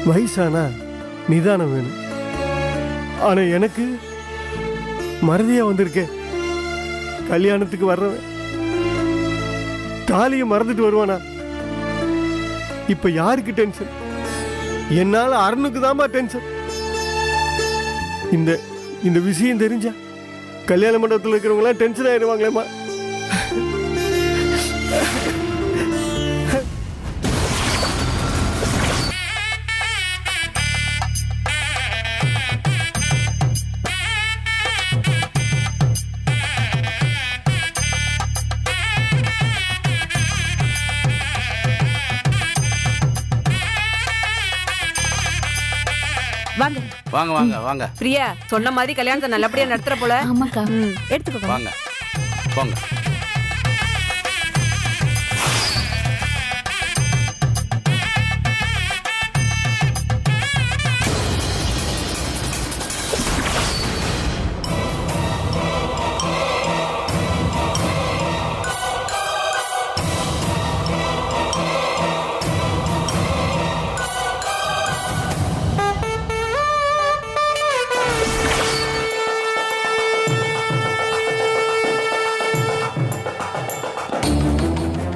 வயசானா நிதானம் வேணும். ஆனா எனக்கு மறதியா வந்திருக்கேன். கல்யாணத்துக்கு வர்றவன் தாலியை மறந்துட்டு வருவானா? இப்ப யாருக்கு டென்ஷன்? என்னால அருணுக்கு தான்மா டென்ஷன். இந்த இந்த விஷயம் தெரிஞ்சா கல்யாண மண்டபத்தில் இருக்கிறவங்க எல்லாம் டென்ஷன் ஆயிடுவாங்களேம்மா. வாங்க வாங்க வாங்க வாங்க. பிரியா சொன்ன மாதிரி கல்யாணத்தை நல்லபடியா நடத்துற போல. ஆமாக்கா. எடுத்துக்கோ. வாங்க போங்க.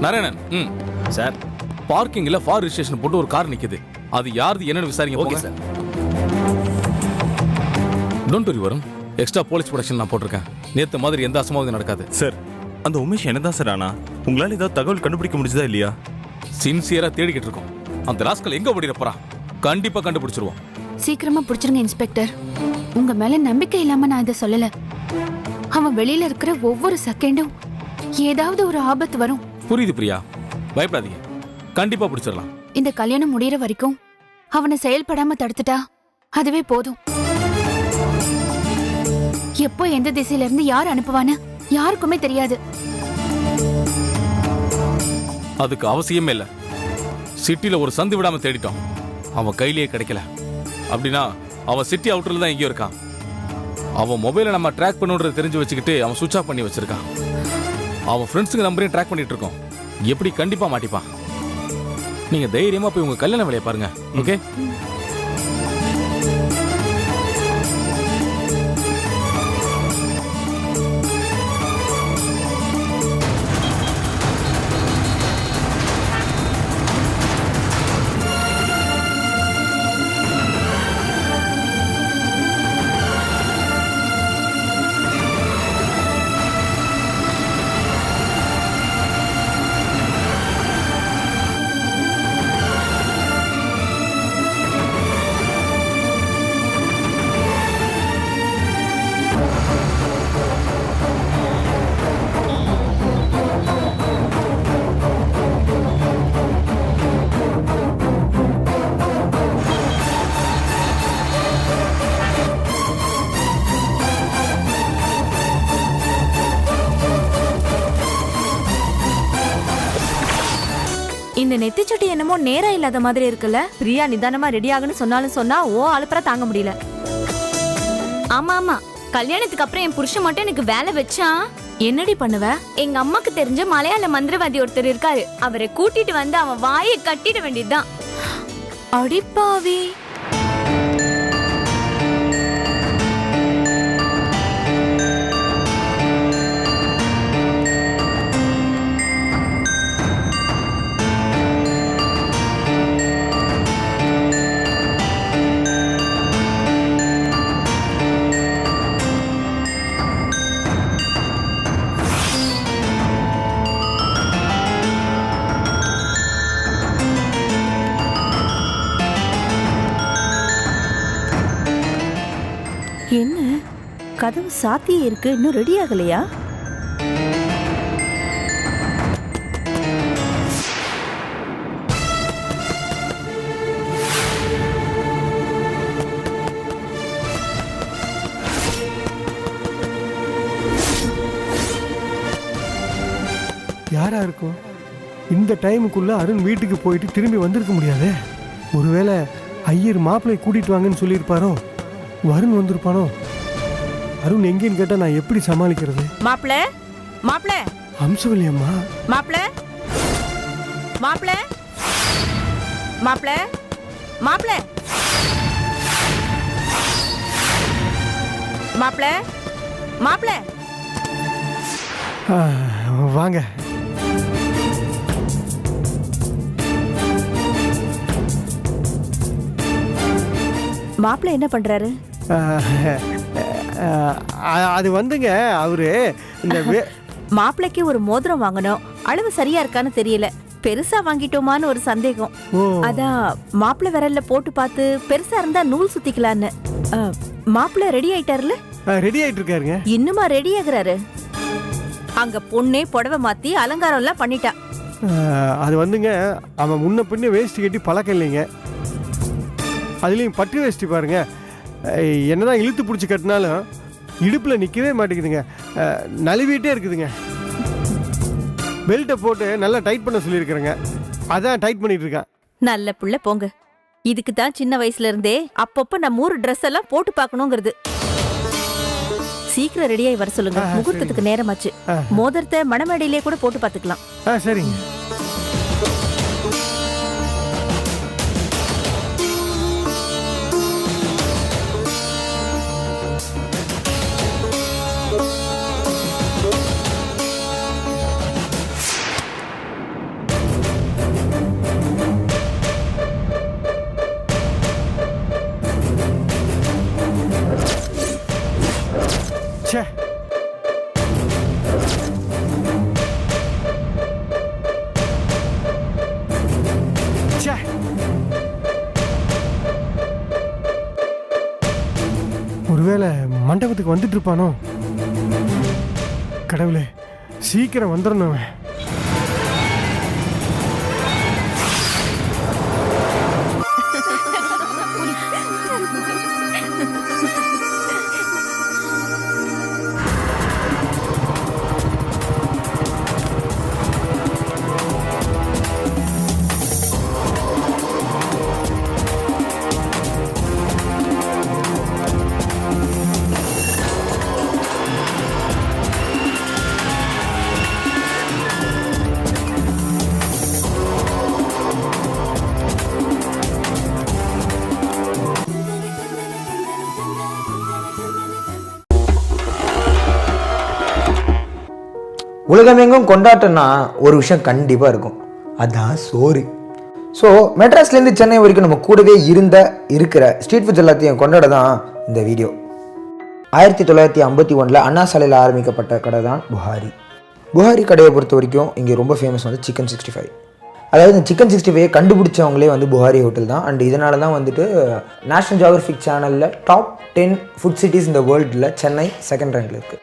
நாராயணன், சார், பார்க்கிங்ல ஃபார் ரிஜிஸ்ட்ரேஷன் போட்டு ஒரு கார் நிக்குது. அது யாருது என்னன்னு விசாரிங்க. Okay sir. Don't worry Varun, extra police protection நான் போட்டிருக்கேன். நேத்து மாதிரி எந்த அசம்பாவிதம் நடக்காது. சார், அந்த உமேஷ் என்னதான் சார் ஆனா? உங்களால ஏதாவது தகவல் கண்டுபிடிக்க முடிஞ்சதா இல்லையா? சின்சியரா தேடிக்கிட்டு இருக்கோம். அந்த ராஸ்கல் எங்க ஓடிட போறான்? கண்டிப்பா கண்டுபிடிச்சிருவோம். சீக்கிரமா பிடிச்சிருங்க இன்ஸ்பெக்டர். உங்க மேல நம்பிக்கை இல்லாம நான் இதை சொல்லல. அவன் வெளியில இருக்கிற ஒவ்வொரு செகண்டும் ஏதாவது ஒரு ஆபத்து வரும். புரியுது பிரியா, பயப்படாதீங்க. கண்டிப்பா பிடிச்சிடலாம். இந்த கல்யாணம் முடியற வரைக்கும் அவனை செயல்படாம தடுத்துட்டா அதுவே போதும். எப்போ எந்த திசையில இருந்து யார் அனுப்புவான்னு யாருக்குமே தெரியாது. அதுக்கு அவசியமே இல்ல. சிட்டில ஒரு சந்து விடாம தேடிட்டோம். அவன் கையிலேயே கிடைக்கல. அப்படின்னா அவன் சிட்டி அவுட்டர்ல தான் எங்கேயோ இருக்கான். அவன் மொபைலை நம்ம ட்ராக் பண்ணுன்றதை தெரிஞ்சு வச்சுக்கிட்டு அவன் சுவிட்ச் ஆஃப் பண்ணி வச்சிருக்கான். அவன் ஃப்ரெண்ட்ஸுக்கு நம்பரையும் ட்ராக் பண்ணிட்டு இருக்கோம். எப்படி கண்டிப்பா மாட்டிப்பான். நீங்க தைரியமா போய் உங்க கல்யாண வேலையை பாருங்க. ஓகே? இந்த நெத்திச்சுட்டி என்னமோ நேரம் இல்லாத மாதிரி இருக்குல்ல. பிரியா நிதானமா ரெடி ஆகுன்னு சொன்னாலும் சொன்னா அலுப்புற தாங்க முடியல. ஆமா ஆமா, கல்யாணத்துக்கு அப்புறம் என் புருஷன் மட்டும் எனக்கு வேலை வச்சான். என்னடி பண்ணுவ? எங்க அம்மாக்கு தெரிஞ்ச மலையாள மந்திரவாதி ஒருத்தர் இருக்காரு. அவரை கூட்டிட்டு வந்து அவன் வாயை கட்டிட வேண்டியதுதான். அடிப்பாவி. என்ன கதவு சாத்தியே இருக்கு, இன்னும் ரெடி ஆகலையா? யாரா இருக்கும்? இந்த டைமுக்குள்ள அருண் வீட்டுக்கு போயிட்டு திரும்பி வந்திருக்க முடியாது. ஒருவேளை ஐயர் மாப்பிள்ளை கூட்டிட்டு வாங்கன்னு சொல்லியிருப்பாரோ, வருண் வந்திருப்பானோ. அருண் எங்கேன்னு கேட்டா நான் எப்படி சமாளிக்கிறது? மாப்பிள்ள மாப்பிள்ள அம்சவல்லி அம்மா. மாப்பிள்ள மாப்பிள்ள மாப்பிள்ள மாப்பிள மாப்பிள மாப்பிள வாங்க. மாப்பிள என்ன பண்றாரு? அது வந்துங்க அவரு இந்த மாப்பிளைக்கு ஒரு மோதிரம் வாங்கணும். அளவு சரியா இருக்கான்னு தெரியல. பெருசா வாங்கிட்டோமான்னு ஒரு சந்தேகம். அதான் மாப்பிள விரல்ல போட்டு பார்த்து பெருசா இருந்தா நூல் சுத்திக்கலான்னு. மாப்பிள ரெடி ஆயிட்டாருல? ரெடி ஆயிட்டு இருக்காருங்க. இன்னுமா ரெடி ஆகுறாரு? அங்க பொண்ணே புடவை மாத்தி அலங்காரம் எல்லாம் பண்ணிட்டா. அது வந்துங்க அவன் முன்ன பின்ன வேஷ்டி கட்டி பழக்கம் இல்லைங்க. அதுலேயும் பட்டு வேஷ்டி பாருங்க, என்னதான் இழுத்து பிடிச்சி கட்டினாலும் இடுப்பில் நிற்கவே மாட்டேங்குதுங்க, நழுவிட்டே இருக்குதுங்க. பெல்ட்டை போட்டு நல்லா டைட் பண்ண சொல்லியிருக்கிறேங்க, அதான் டைட் பண்ணிட்டு இருக்கேன். நல்ல புள்ள போங்க. இதுக்கு தான் சின்ன வயசுல இருந்தே அப்பப்ப நம்ம ஊர் ட்ரெஸ் எல்லாம் போட்டு பார்க்கணுங்கிறது. சீக்கிரம் ரெடியாகி வர சொல்லுங்க, முகூர்த்தத்துக்கு நேரமாச்சு. மோதிரத்தை மணமேடையிலே கூட போட்டு பார்த்துக்கலாம். சரிங்க. ஒருவேளை மண்டபத்துக்கு வந்துட்டு இருப்பானோ? கடவுளே, சீக்கிரம் வந்துடணும். உலகமெங்கும் கொண்டாட்டம்னா ஒரு விஷயம் கண்டிப்பாக இருக்கும், அதுதான் சோறு. ஸோ மெட்ராஸ்லேருந்து சென்னை வரைக்கும் நம்ம கூடவே இருக்கிற ஸ்ட்ரீட் ஃபுட்ஸ் எல்லாத்தையும் கொண்டாட தான் இந்த வீடியோ. 1951 அண்ணா சாலையில் ஆரம்பிக்கப்பட்ட கடை தான் புகாரி. புகாரி கடையை பொறுத்த வரைக்கும் இங்கே ரொம்ப ஃபேமஸ் வந்து சிக்கன் 65. அதாவது இந்த சிக்கன் 65 கண்டுபிடிச்சவங்களே வந்து புகாரி ஹோட்டல் தான். அண்ட் இதனால தான் வந்துட்டு நேஷனல் ஜியோகிராஃபிக் சேனலில் டாப் 10 ஃபுட் சிட்டிஸ் இந்த வேர்ல்டில் சென்னை செகண்ட் ரேங்கில் இருக்குது.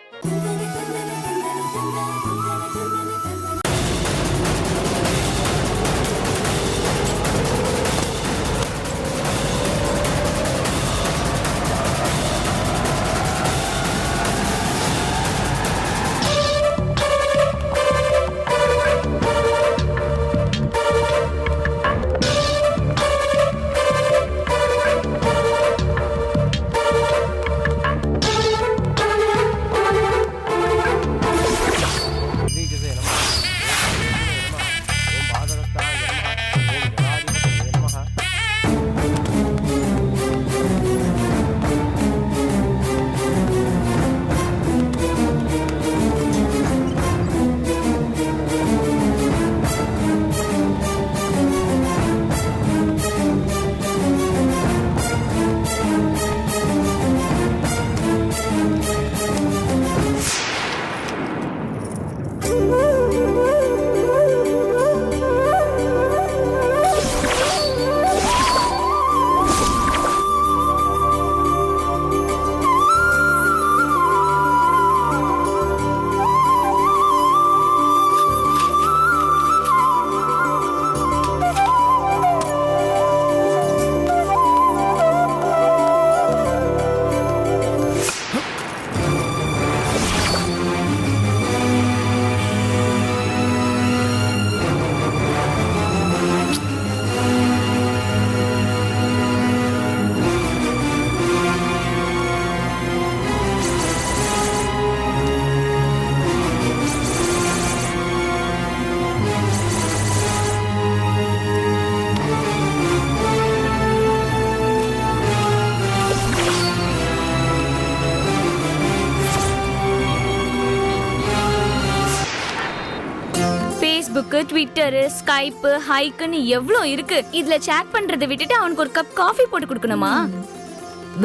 ட்விட்டரு ஸ்கைப்பு ஹைக்குன்னு எவ்வளோ இருக்கு. இதுல சேட் பண்றதை விட்டுட்டு அவனுக்கு ஒரு கப் காஃபி போட்டு கொடுக்கணுமா?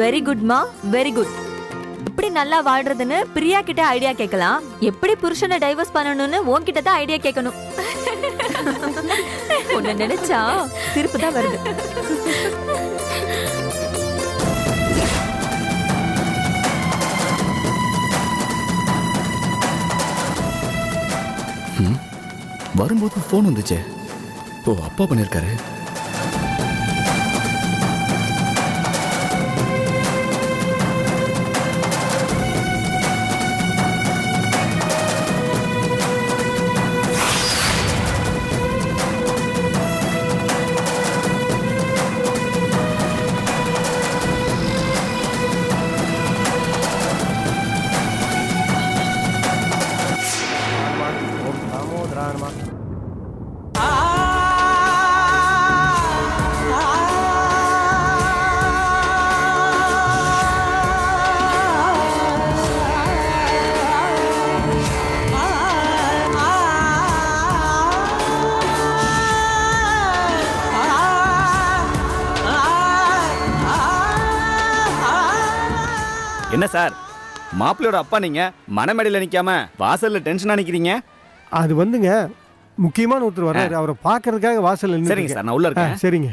வெரி குட்மா, வெரி குட். எப்படி நல்லா வாழ்றதுன்னு பிரியா கிட்ட ஐடியா கேட்கலாம். எப்படி புருஷனை டைவர்ஸ் பண்ணணும்னு உன்கிட்ட தான் ஐடியா கேட்கணும். உன்னை நினைச்சா திருப்பு தான் வருது. வரும்போது ஃபோன் வந்துச்சே. ஓ, அப்பா பண்ணியிருக்காரு. என்ன சார், மாப்பிள்ளையோட அப்பா நீங்க மனமேடையில் நிக்காம வாசல்ல டென்ஷனா நிக்கிறீங்க? அது வந்துங்க, முக்கியமான ஒருத்தர் வர்றாரு, அவரை பார்க்கறதுக்காக வாசல்ல நின்னு சரிங்க சார், நான் உள்ள இருக்கேன். சரிங்க.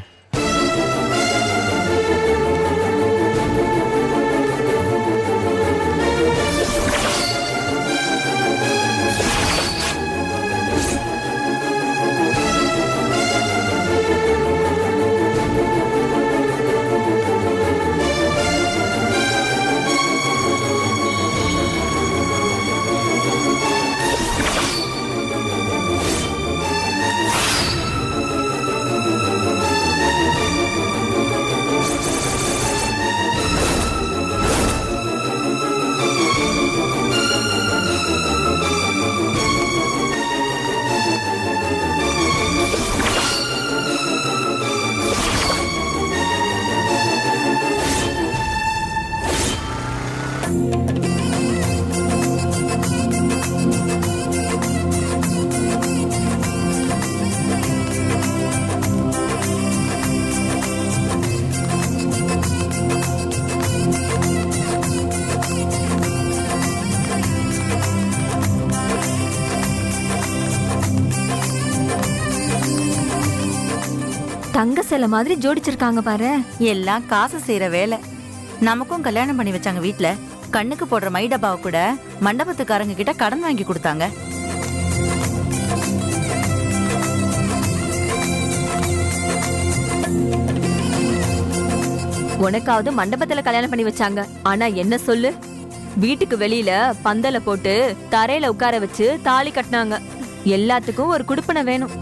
தங்க சிலை மாதிரி ஜோடிச்சிருக்காங்க பாரு. எல்லாம் காசு செய்யற வேலை. நமக்கும் கல்யாணம் பண்ணி வச்சாங்க வீட்ல. கண்ணுக்கு போடுற மை டப்பாவை கூட மண்டபத்துக்காரங்க கிட்ட கடன் வாங்கி கொடுத்தாங்க. உனக்காவது மண்டபத்துல கல்யாணம் பண்ணி வச்சாங்க. ஆனா என்ன சொல்லு, வீட்டுக்கு வெளியில பந்தல போட்டு தரையில உட்கார வச்சு தாலி கட்டினாங்க. எல்லாத்துக்கும் ஒரு குடுப்பனை வேணும்.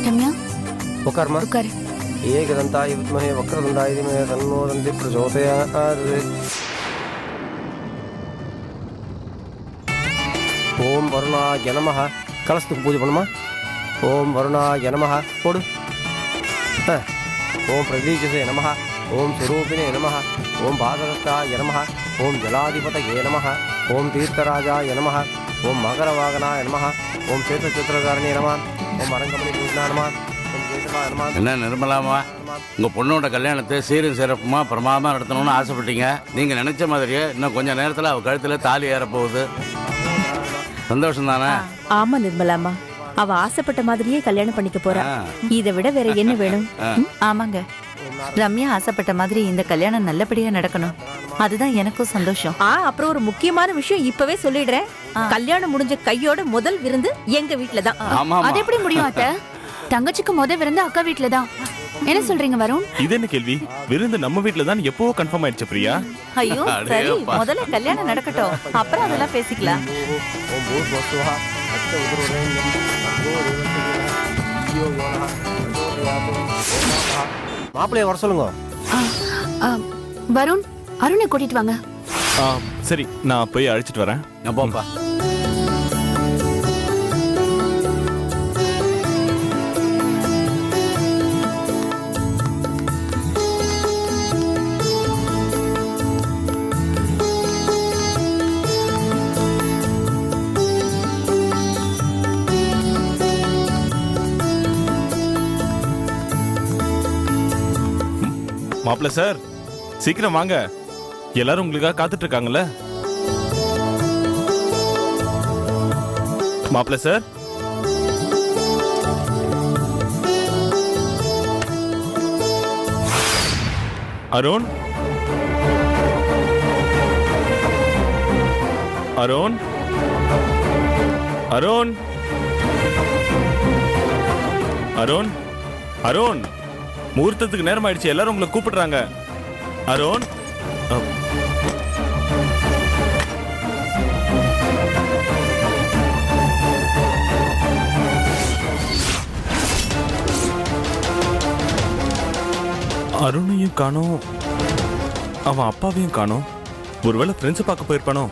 ரம்யா, உட்காருமா. உட்காரு. ஏகதந்தாய வித்மஹே வக்ரதுண்டாய தீமஹி தன்னோ தந்தி பிரச்சோதயாத். ஓம் வருணாய நமஹ. கலசத்துக்கு பூஜை பண்ணுமா? ஓம் வருணாய நமஹ போடு. ஓம் பிரதீஜசே நமஹ. ஓம் ஸ்வரூபினே நமஹ. ஓம் பாகவதாய நமஹ. ஓம் ஜலாதிபதயே நமஹ. ஓம் தீர்த்தராஜாய நமஹ. ஓம் மகரவாகனாய நமஹ. ஓம் சேத்திரகாரணே நமஹ. ஓம் அரங்கமணி பூஜனா நமஹ. என்ன நிர்மலாமா, உங்க பொண்ணோட கல்யாணத்தை சீரும் சிறப்புமா பிரமாதமா நடத்தணும்னு ஆசைப்பட்டீங்க. நீங்க நினைச்ச மாதிரியே இன்னும் கொஞ்ச நேரத்துல அவ கழுத்துல தாலி ஏறப்போகுது. சந்தோஷம் தானே? ஆமா நிர்மலாமா, அவ ஆசைப்பட்ட மாதிரியே கல்யாணம் பண்ணிக்க போறா. இதை விட வேற என்ன வேணும்? ஆமாங்க, ரம்யா ஆசைப்பட்ட மாதிரி இந்த கல்யாணம் நல்லபடியா நடக்கணும். அதுதான் எனக்கும் சந்தோஷம். அப்புறம் ஒரு முக்கியமான விஷயம் இப்பவே சொல்லிடுறேன். கல்யாணம் முடிஞ்ச கையோட முதல் விருந்து எங்க வீட்டுல தான். அது எப்படி முடியும் அத்தை? தங்கச்சிக்கு முதல் விருந்து அக்கா வீட்டுல தான். என்ன சொல்றீங்க வருண்? இது என்ன கேள்வி? விருந்து நம்ம வீட்ல தான் எப்பவோ கன்ஃபார்ம் ஆயிடுச்சு பிரியா. ஐயோ சரி, முதல்ல கல்யாணம் நடக்கட்டும், அப்புறம் அதெல்லாம் பேசிக்கலாம். மாப்பிள்ளைய வர சொல்லுங்க. வருண், அருணை கூட்டிட்டு வாங்க. சரி, நான் போய் அழைச்சிட்டு வரேன். போப்பா. மாப்பிள்ள சார் சீக்கிரம் வாங்க, எல்லாரும் உங்களுக்காக காத்துட்டு இருக்காங்கல்ல. மாப்பிள்ள சார், அருண், அருண், அருண், அருண், அருண், முகூர்த்தத்துக்கு நேரம் ஆயிடுச்சு, எல்லாரும் உங்களை கூப்பிடுறாங்க. அருண், அருணையும் காணோம், அவன் அப்பாவையும் காணோம். ஒருவேளை ஃப்ரெண்ட்ஸை பார்க்க போயிருப்பானோ?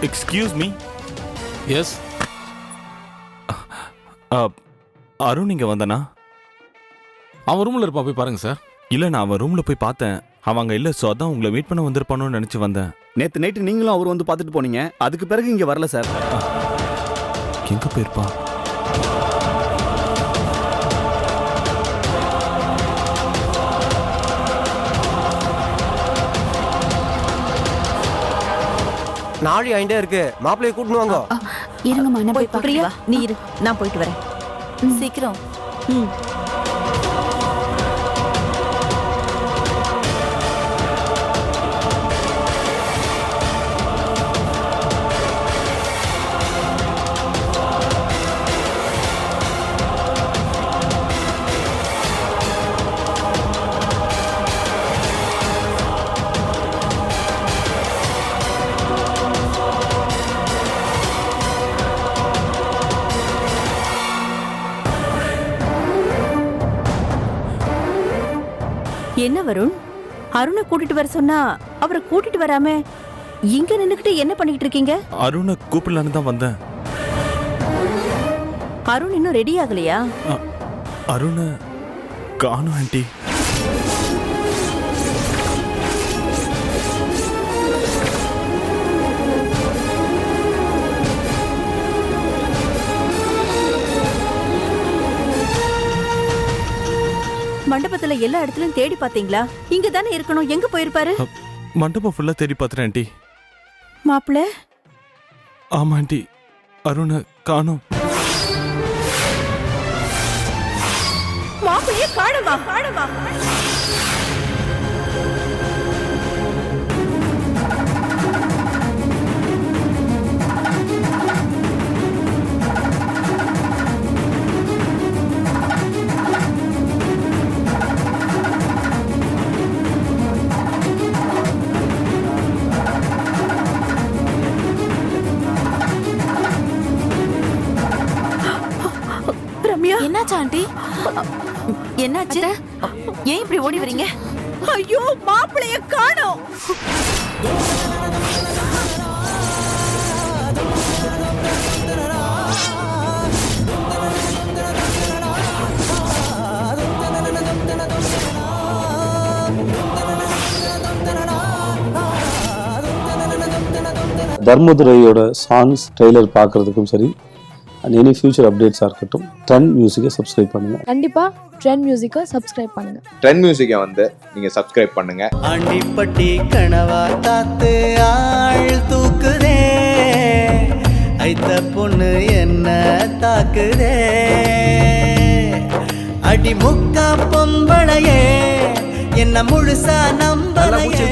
Excuse me. எஸ். அருண் இங்க வந்தானா? அவன் ரூம்ல இருப்பான், போய் பாருங்க சார். இல்ல, நான் அவன் ரூம்ல போய் பார்த்தேன், அவன் அங்க இல்ல. ஸோ அதான் உங்களை மீட் பண்ண வந்திருப்பானோன்னு நினைச்சு வந்தேன். நேத்து நைட்டு நீங்களும் அவர் வந்து பார்த்துட்டு போனீங்க, அதுக்கு பிறகு இங்க வரல சார். எங்க போயிருப்பா? நாளை ஆயிட்டே இருக்கு, மாப்பிள்ளையை கூட்டின்னு வாங்க. இருங்கம்மா, நான் போய் பிரியா பார்க்கறேன். நீ இரு, நான் போயிட்டு வரேன். சீக்கிரம். ம். என்ன வருண், அருணை கூட்டிட்டு வர சொன்னா அவரை கூட்டிட்டு வராம இங்க நின்னுக்கிட்டு என்ன பண்ணிட்டு இருக்கீங்க? அருணை கூப்பிடலான்னு தான் வந்தேன். அருண் இன்னும் ரெடி ஆகலையா? அருணை காணோம் ஆண்டி. மண்டபத்துல எல்லா இடத்துலயும் தேடி பாத்தீங்களா? இங்க தானே இருக்கணும், எங்க போயிருப்பாரு? மண்டபம் ஃபுல்லா தேடி பார்த்துறேன் ஆண்டி. மாப்பிள்ள? ஆமா ஆண்டி, அருணை காணோம். மாப்பிள்ளையே காணுமா? காணுமா? என்னாச்சு ஆண்டி? என்னாச்சு? ஏன் இப்படி ஓடி வரீங்க? ஐயோ, மாப்பிளைய காணோம். தர்மதுரையோட சாங்ஸ் ட்ரெய்லர் பார்க்கறதுக்கும் சரி, அண்ட் எனி ஃபியூச்சர் அப்டேட்ஸாக இருக்கட்டும், ட்ரெண்ட் மியூசிக்கை சப்ஸ்கிரைப் பண்ணுங்க. கண்டிப்பா ட்ரெண்ட் மியூசிக்கை சப்ஸ்கிரைப் பண்ணுங்க. ட்ரெண்ட் மியூசிக்கை வந்து நீங்க சப்ஸ்கிரைப் பண்ணுங்க. ஆண்டிப்பட்டி கனவா காத்து ஆள் தூக்குதே, ஐத்த பொண்ணு என்ன தாக்குதே, அடி முக்கா பொம்பளையே என்ன முழுசா நம்பலையே.